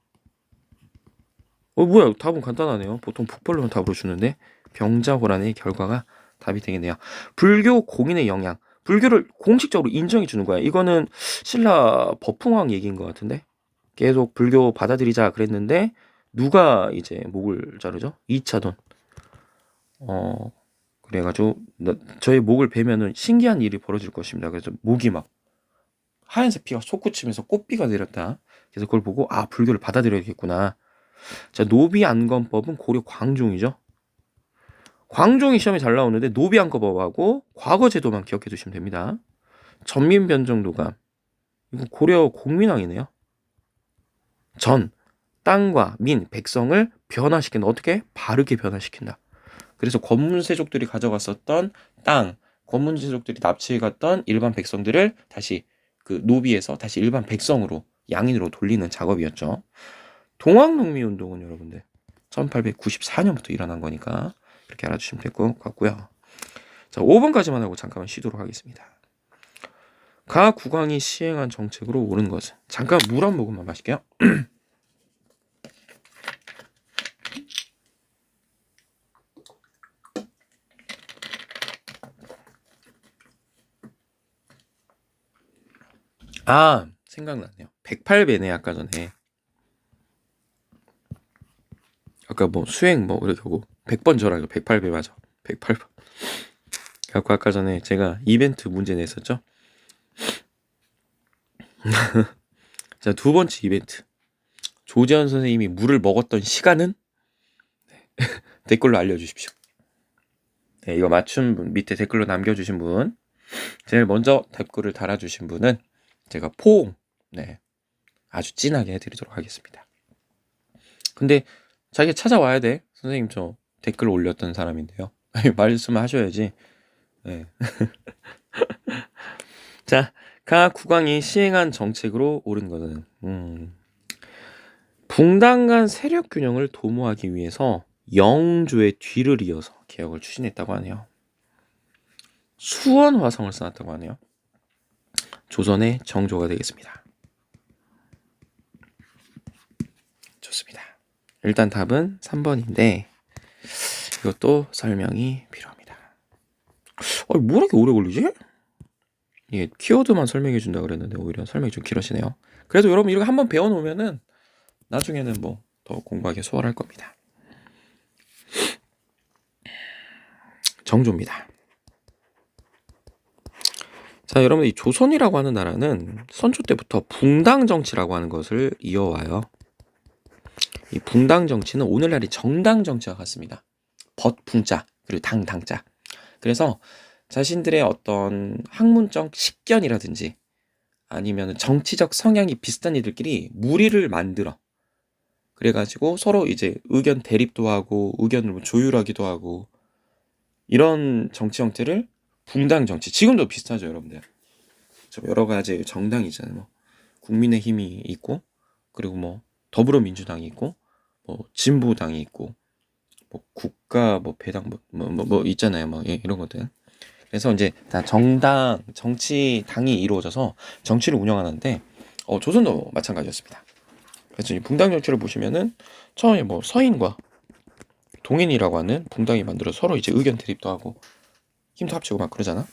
뭐야, 답은 간단하네요. 보통 북벌론 답으로 주는데 병자호란의 결과가 답이 되겠네요. 불교 공인의 영향, 불교를 공식적으로 인정해 주는 거야. 이거는 신라 법풍왕 얘기인 것 같은데 계속 불교 받아들이자 그랬는데 누가 이제 목을 자르죠? 이차돈. 그래가지고 저의 목을 베면은 신기한 일이 벌어질 것입니다. 그래서 목이 막 하얀색 피가 솟구치면서 꽃비가 내렸다. 그래서 그걸 보고 불교를 받아들여야겠구나. 자, 노비안건법은 고려 광종이죠. 광종이 시험에 잘 나오는데 노비안건법하고 과거제도만 기억해 두시면 됩니다. 전민변정도감 이거 고려 공민왕이네요. 전 땅과 민 백성을 변화시킨다. 어떻게? 바르게 변화시킨다. 그래서 권문세족들이 가져갔었던 땅, 권문세족들이 납치해 갔던 일반 백성들을 다시 그 노비에서 다시 일반 백성으로 양인으로 돌리는 작업이었죠. 동학농민운동은 여러분들 1894년부터 일어난 거니까 그렇게 알아주시면 될 것 같고요. 자, 5번까지만 하고 잠깐만 쉬도록 하겠습니다. 가 국왕이 시행한 정책으로 옳은 것은 잠깐 물 한 모금만 마실게요. 생각났네요. 108배네 아까 전에. 아까 뭐 수행 뭐 이렇게 하고 100번 절하고 108배 맞아. 108번. 갖고 아까 전에 제가 이벤트 문제 냈었죠. 자, 두 번째 이벤트. 조재현 선생님이 물을 먹었던 시간은 댓글로 알려주십시오. 네, 이거 맞춘 분 밑에 댓글로 남겨주신 분 제일 먼저 댓글을 달아주신 분은 제가 포옹 아주 진하게 해드리도록 하겠습니다. 근데 자기가 찾아와야 돼. 선생님 저 댓글 올렸던 사람인데요. 말씀하셔야지. 네. 자, 가 국왕이 시행한 정책으로 옳은 것은 붕당 간 세력 균형을 도모하기 위해서 영조의 뒤를 이어서 개혁을 추진했다고 하네요. 수원 화성을 써놨다고 하네요. 조선의 정조가 되겠습니다. 좋습니다. 일단 답은 3번인데 이것도 설명이 필요합니다. 뭐 이렇게 오래 걸리지? 이게 키워드만 설명해 준다 그랬는데 오히려 설명이 좀 길어지네요. 그래도 여러분 이렇게 한번 배워 놓으면은 나중에는 뭐 더 공부하기 수월할 겁니다. 정조입니다. 자, 여러분 이 조선이라고 하는 나라는 선조 때부터 붕당 정치라고 하는 것을 이어와요. 이 붕당 정치는 오늘날의 정당 정치와 같습니다. 벗붕자 그리고 당자. 그래서 자신들의 어떤 학문적 식견이라든지 아니면 정치적 성향이 비슷한 이들끼리 무리를 만들어 그래가지고 서로 이제 의견 대립도 하고 의견을 뭐 조율하기도 하고 이런 정치 형태를 붕당 정치. 지금도 비슷하죠, 여러분들. 여러 가지 정당이 있잖아요. 뭐 국민의힘이 있고 그리고 뭐 더불어민주당이 있고 뭐 진보당이 있고 뭐 국가 뭐 배당 뭐 있잖아요. 뭐 이런 것들. 그래서 이제 다 정당 정치 당이 이루어져서 정치를 운영하는데 조선도 마찬가지였습니다. 그래서 이 붕당 정치를 보시면은 처음에 뭐 서인과 동인이라고 하는 붕당이 만들어 서로 이제 의견 대립도 하고 힘도 합치고 막 그러잖아.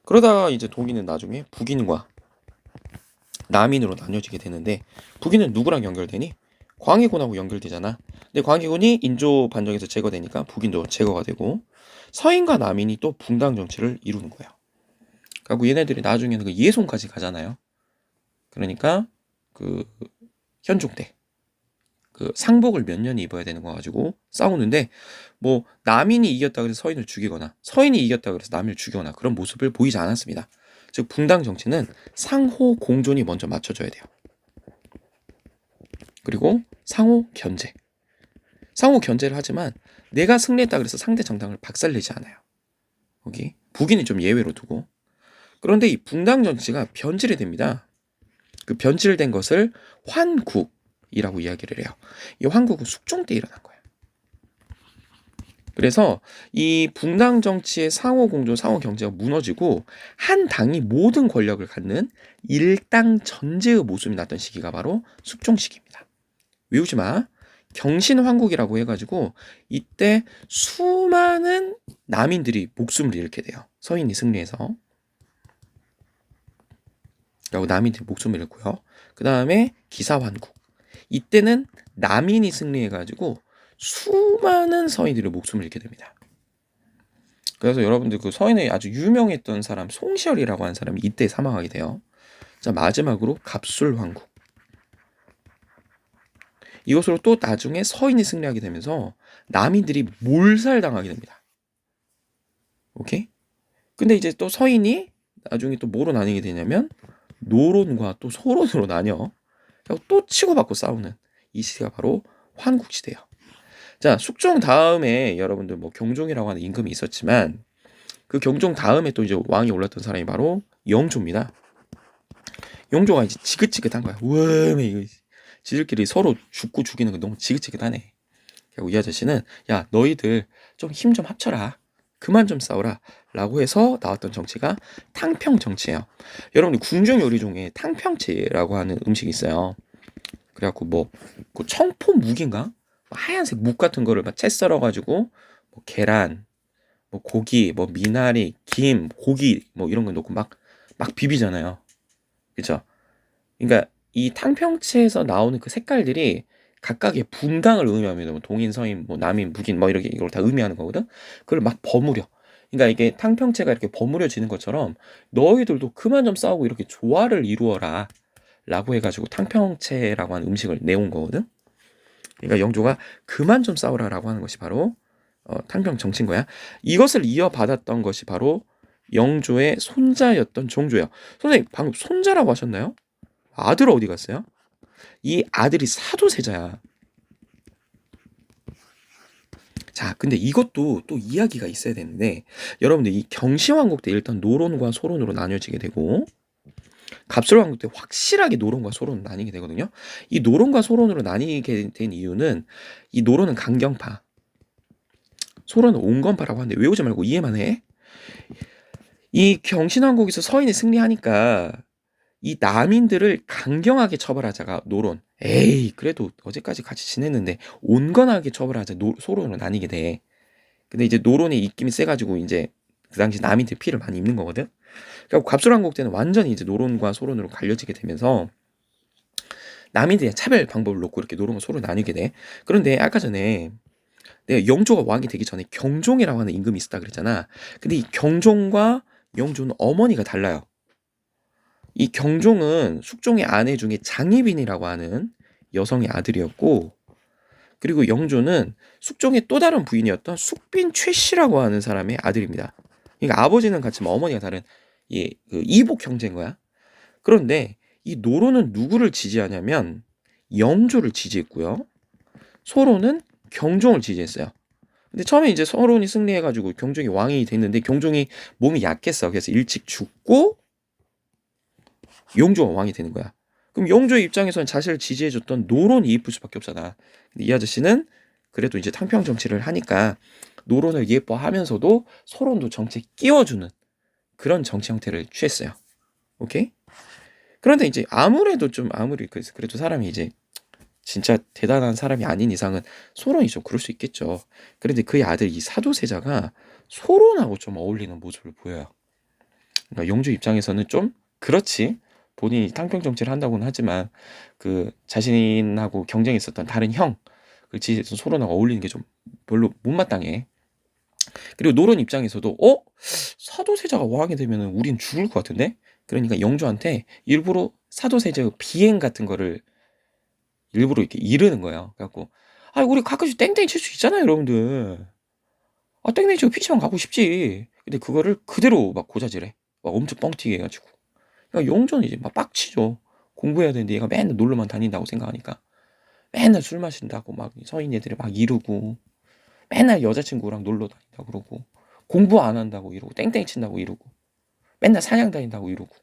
그러다가 이제 동인은 나중에 북인과 남인으로 나뉘어지게 되는데 북인은 누구랑 연결되니? 광해군하고 연결되잖아. 근데 광해군이 인조 반정에서 제거되니까 북인도 제거가 되고 서인과 남인이 또 붕당 정치를 이루는 거예요. 그리고 얘네들이 나중에는 그 예송까지 가잖아요. 그러니까 그 현종 때 그 상복을 몇 년 입어야 되는 거 가지고 싸우는데 뭐 남인이 이겼다 그래서 서인을 죽이거나 서인이 이겼다 그래서 남인을 죽이거나 그런 모습을 보이지 않았습니다. 즉 붕당 정치는 상호 공존이 먼저 맞춰져야 돼요. 그리고 상호 견제. 상호 견제를 하지만 내가 승리했다 그래서 상대 정당을 박살내지 않아요. 여기 북인은 좀 예외로 두고. 그런데 이 붕당 정치가 변질이 됩니다. 그 변질된 것을 환국이라고 이야기를 해요. 이 환국은 숙종 때 일어난 거예요. 그래서 이 붕당 정치의 상호 공존, 상호 경제가 무너지고 한 당이 모든 권력을 갖는 일당 전제의 모습이 났던 시기가 바로 숙종 시기입니다. 외우지 마. 경신환국이라고 해가지고 이때 수많은 남인들이 목숨을 잃게 돼요. 서인이 승리해서. 그리고 남인들이 목숨을 잃고요. 그 다음에 기사환국. 이때는 남인이 승리해가지고 수많은 서인들이 목숨을 잃게 됩니다. 그래서 여러분들 그 서인에 아주 유명했던 사람 송시열이라고 하는 사람이 이때 사망하게 돼요. 자, 마지막으로 갑술환국. 이것으로 또 나중에 서인이 승리하게 되면서 남인들이 몰살당하게 됩니다. 오케이? 근데 이제 또 서인이 나중에 또 뭐로 나뉘게 되냐면 노론과 또 소론으로 나뉘어. 그리고 또 치고받고 싸우는 이 시대가 바로 환국시대예요. 자, 숙종 다음에 여러분들 뭐 경종이라고 하는 임금이 있었지만 그 경종 다음에 또 이제 왕이 올랐던 사람이 바로 영조입니다. 영조가 이제 지긋지긋한 거야. 우와, 이거 지들끼리 서로 죽고 죽이는 거 너무 지긋지긋하네. 그리고 이 아저씨는 야, 너희들 좀 힘 좀 합쳐라. 그만 좀 싸워라. 라고 해서 나왔던 정치가 탕평 정치예요. 여러분들 궁중 요리 중에 탕평채라고 하는 음식이 있어요. 그래갖고 그 청포 묵인가? 하얀색 묵 같은 거를 막 채 썰어가지고 뭐 계란, 뭐 고기, 뭐 미나리, 김, 고기 뭐 이런 거 넣고 막 비비잖아요. 그죠? 그러니까 이 탕평채에서 나오는 그 색깔들이 각각의 분당을 의미합니다. 뭐 동인, 서인, 뭐 남인, 북인 뭐 이렇게 이걸 다 의미하는 거거든. 그걸 막 버무려. 그러니까 이게 탕평채가 이렇게 버무려지는 것처럼 너희들도 그만 좀 싸우고 이렇게 조화를 이루어라 라고 해가지고 탕평채라고 하는 음식을 내온 거거든. 그러니까 영조가 그만 좀 싸우라 라고 하는 것이 바로 탕평 정치인 거야. 이것을 이어받았던 것이 바로 영조의 손자였던 종조예요. 선생님 방금 손자라고 하셨나요? 아들 어디 갔어요? 이 아들이 사도세자야. 자, 근데 이것도 또 이야기가 있어야 되는데 여러분들 이 경시왕국 때 일단 노론과 소론으로 나뉘어지게 되고 갑술왕국 때 확실하게 노론과 소론으로 나뉘게 되거든요. 이 노론과 소론으로 나뉘게 된 이유는 이 노론은 강경파, 소론은 온건파라고 하는데 외우지 말고 이해만 해. 이 경신왕국에서 서인이 승리하니까 이 남인들을 강경하게 처벌하자가 노론. 에이, 그래도 어제까지 같이 지냈는데 온건하게 처벌하자 소론으로 나뉘게 돼. 근데 이제 노론의 입김이 세가지고 이제 그 당시 남인들 피를 많이 입는 거거든. 그러니까 갑술왕국 때는 완전히 이제 노론과 소론으로 갈려지게 되면서 남인들의 차별 방법을 놓고 이렇게 노론과 소론 나뉘게 돼. 그런데 아까 전에 내가 영조가 왕이 되기 전에 경종이라고 하는 임금이 있었다 그랬잖아. 근데 이 경종과 영조는 어머니가 달라요. 이 경종은 숙종의 아내 중에 장희빈이라고 하는 여성의 아들이었고, 그리고 영조는 숙종의 또 다른 부인이었던 숙빈 최씨라고 하는 사람의 아들입니다. 그러니까 아버지는 같지만 어머니가 다른 그 이복 형제인 거야. 그런데 이 노론은 누구를 지지하냐면 영조를 지지했고요. 소론은 경종을 지지했어요. 근데 처음에 이제 소론이 승리해가지고 경종이 왕이 됐는데 경종이 몸이 약했어. 그래서 일찍 죽고 영조가 왕이 되는 거야. 그럼 영조의 입장에서는 자신을 지지해줬던 노론이 이쁠 수밖에 없잖아. 근데 이 아저씨는 그래도 이제 탕평 정치를 하니까 노론을 예뻐하면서도 소론도 정치에 끼워주는 그런 정치 형태를 취했어요. 오케이? 그런데 이제 아무래도 그래도 사람이 이제 진짜 대단한 사람이 아닌 이상은 소론이 좀 그럴 수 있겠죠. 그런데 그의 아들 이 사도세자가 소론하고 좀 어울리는 모습을 보여요. 그러니까 영조 입장에서는 좀 그렇지. 본인이 탕평 정치를 한다고는 하지만 그 자신하고 경쟁했었던 다른 형, 그 지지했던 소론하고 어울리는 게 좀 별로 못마땅해. 그리고 노론 입장에서도 사도세자가 왕이 되면 우린 죽을 것 같은데? 그러니까 영조한테 일부러 사도세자의 비행 같은 거를 일부러 이렇게 이르는 거예요. 그래갖고 우리 가끔씩 땡땡이 칠 수 있잖아요, 여러분들. 땡땡이 치고 PC방 가고 싶지. 근데 그거를 그대로 막 고자질해. 막 엄청 뻥튀기 해가지고. 그러니까 영조는 이제 막 빡치죠. 공부해야 되는데 얘가 맨날 놀러만 다닌다고 생각하니까. 맨날 술 마신다고 막 서인 애들이 막 이러고, 맨날 여자친구랑 놀러 다닌다고 그러고, 공부 안 한다고 이러고, 땡땡이 친다고 이러고, 맨날 사냥 다닌다고 이러고.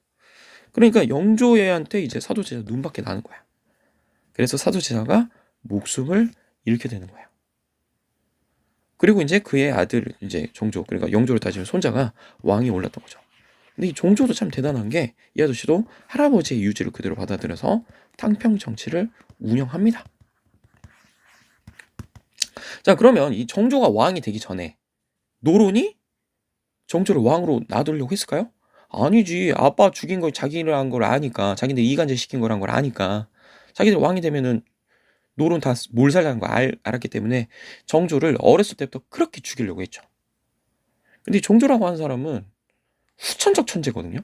그러니까 영조애한테 이제 사도제자 눈밖에 나는 거야. 그래서 사도제자가 목숨을 잃게 되는 거야. 그리고 이제 그의 아들 이제 종조, 그러니까 영조를 따지면 손자가 왕이 올랐던 거죠. 근데 이 종조도 참 대단한 게 이 아저씨도 할아버지의 유지를 그대로 받아들여서 탕평 정치를 운영합니다. 자, 그러면 이 정조가 왕이 되기 전에 노론이 정조를 왕으로 놔두려고 했을까요? 아니지. 아빠 죽인 걸 자기를 한 걸 아니까, 자기네 이간질 시킨 거란 걸 아니까, 자기들 왕이 되면은 노론 다 몰살하는 거 알았기 때문에 정조를 어렸을 때부터 그렇게 죽이려고 했죠. 근데 정조라고 하는 사람은 후천적 천재거든요.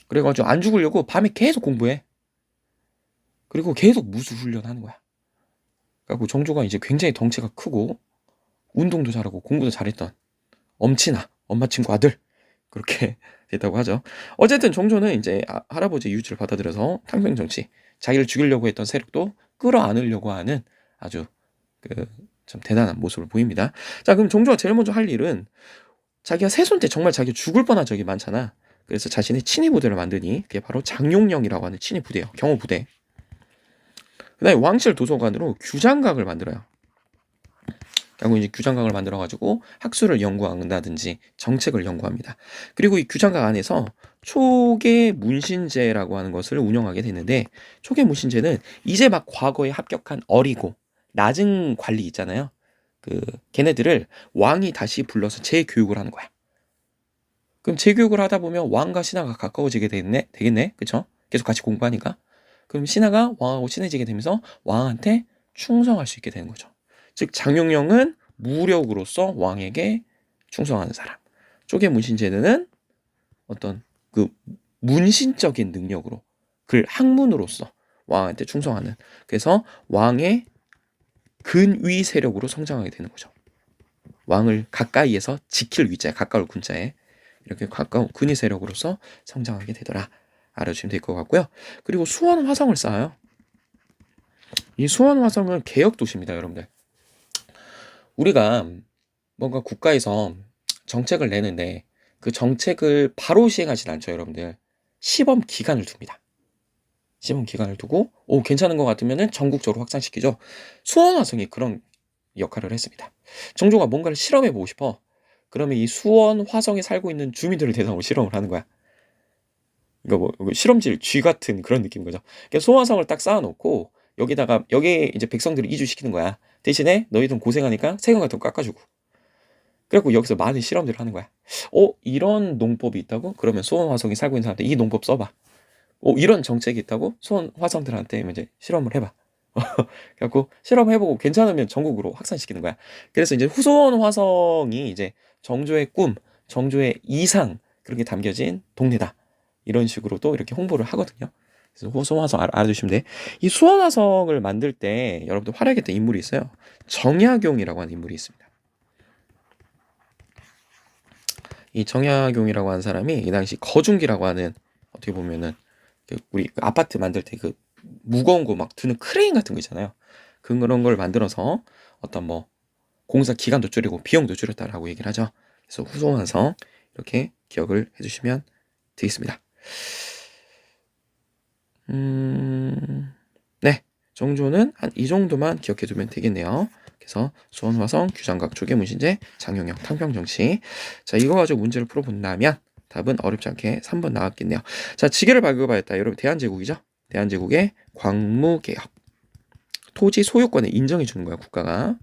그래가지고 안 죽으려고 밤에 계속 공부해. 그리고 계속 무술 훈련하는 거야. 그래갖고 정조가 이제 굉장히 덩치가 크고 운동도 잘하고 공부도 잘했던 엄친아, 엄마 친구 아들 그렇게 됐다고 하죠. 어쨌든 정조는 이제 할아버지의 유지를 받아들여서 탕평 정치, 자기를 죽이려고 했던 세력도 끌어안으려고 하는 아주 좀 대단한 모습을 보입니다. 자, 그럼 정조가 제일 먼저 할 일은 자기가 세손 때 정말 자기가 죽을 뻔한 적이 많잖아. 그래서 자신의 친위 부대를 만드니 그게 바로 장용령이라고 하는 친위 부대예요. 경호 부대. 그다음에 왕실 도서관으로 규장각을 만들어요. 그리고 이제 규장각을 만들어가지고 학술을 연구한다든지 정책을 연구합니다. 그리고 이 규장각 안에서 초계 문신제라고 하는 것을 운영하게 되는데, 초계 문신제는 이제 막 과거에 합격한 어리고 낮은 관리 있잖아요. 걔네들을 왕이 다시 불러서 재교육을 하는 거야. 그럼 재교육을 하다 보면 왕과 신하가 가까워지게 되겠네? 그쵸? 계속 같이 공부하니까. 그럼 신하가 왕하고 친해지게 되면서 왕한테 충성할 수 있게 되는 거죠. 즉 장용령은 무력으로서 왕에게 충성하는 사람. 쪼개 문신제는 어떤 문신적인 능력으로 학문으로서 왕한테 충성하는, 그래서 왕의 근위 세력으로 성장하게 되는 거죠. 왕을 가까이에서 지킬 위자에, 가까울 군자에 이렇게 가까운 근위 세력으로서 성장하게 되더라. 알아주시면 될 것 같고요. 그리고 수원 화성을 쌓아요. 이 수원 화성은 개혁 도시입니다, 여러분들. 우리가 뭔가 국가에서 정책을 내는데 그 정책을 바로 시행하진 않죠, 여러분들. 시범 기간을 둡니다. 시범 기간을 두고 괜찮은 것 같으면 전국적으로 확산시키죠. 수원 화성이 그런 역할을 했습니다. 정조가 뭔가를 실험해보고 싶어. 그러면 이 수원 화성에 살고 있는 주민들을 대상으로 실험을 하는 거야. 그러니까 실험실 쥐 같은 그런 느낌인 거죠. 그러니까 수원 화성을 딱 쌓아놓고 여기에 이제 백성들을 이주시키는 거야. 대신에 너희들은 고생하니까 세금 같은 거 깎아주고. 그래갖고 여기서 많은 실험들을 하는 거야. 이런 농법이 있다고? 그러면 수원 화성이 살고 있는 사람한테 이 농법 써봐. 이런 정책이 있다고? 수원 화성들한테 이제 실험을 해봐. 그래갖고 실험해보고 괜찮으면 전국으로 확산시키는 거야. 그래서 이제 후소원 화성이 이제 정조의 꿈, 정조의 이상 그런 게 담겨진 동네다. 이런 식으로도 이렇게 홍보를 하거든요. 그래서 후소원 화성 알아두시면 돼. 이 수원 화성을 만들 때 여러분들 활약했던 인물이 있어요. 정약용이라고 하는 인물이 있습니다. 이 정약용이라고 하는 사람이 이 당시 거중기라고 하는 어떻게 보면은 우리 아파트 만들 때 그 무거운 거 막 드는 크레인 같은 거 있잖아요. 그런 걸 만들어서 어떤 뭐 공사 기간도 줄이고 비용도 줄였다라고 얘기를 하죠. 그래서 후소환성 이렇게 기억을 해주시면 되겠습니다. 네, 정조는 한 이 정도만 기억해두면 되겠네요. 그래서 수원화성, 규장각, 조계문신제, 장용영, 탕평정치. 자, 이거 가지고 문제를 풀어본다면 답은 어렵지 않게 3번 나왔겠네요. 자, 지계를 발급하였다. 여러분 대한제국이죠. 대한제국의 광무개혁. 토지 소유권을 인정해 주는 거야, 국가가.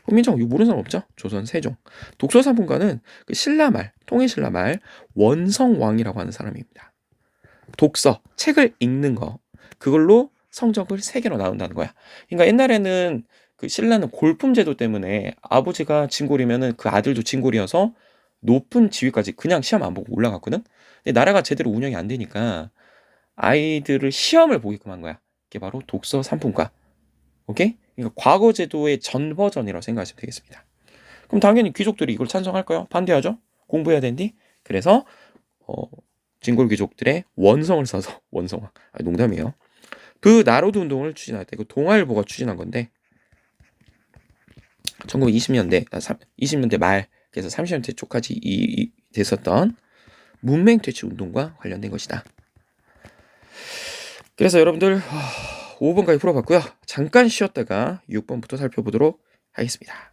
훈민정 이거 모르는 사람 없죠? 조선 세종. 독서상품가는 그 신라말, 통일신라말 원성왕이라고 하는 사람입니다. 독서, 책을 읽는 거. 그걸로 성적을 3개로 나눈다는 거야. 그러니까 옛날에는 그 신라는 골품 제도 때문에 아버지가 진골이면은 그 아들도 진골이어서 높은 지위까지 그냥 시험 안 보고 올라갔거든. 근데 나라가 제대로 운영이 안 되니까 아이들을 시험을 보게끔 한 거야. 이게 바로 독서 상품과. 오케이? 그러니까 과거 제도의 전 버전이라고 생각하시면 되겠습니다. 그럼 당연히 귀족들이 이걸 찬성할까요? 반대하죠. 공부해야 되는데. 그래서 진골 귀족들의 원성을 써서 원성화. 농담이에요. 그 나로드 운동을 추진할 때 그 동아일보가 추진한 건데 1920년대 20년대 말 그래서 30년대 초까지 됐었던 문맹 퇴치 운동과 관련된 것이다. 그래서 여러분들 5번까지 풀어봤고요. 잠깐 쉬었다가 6번부터 살펴보도록 하겠습니다.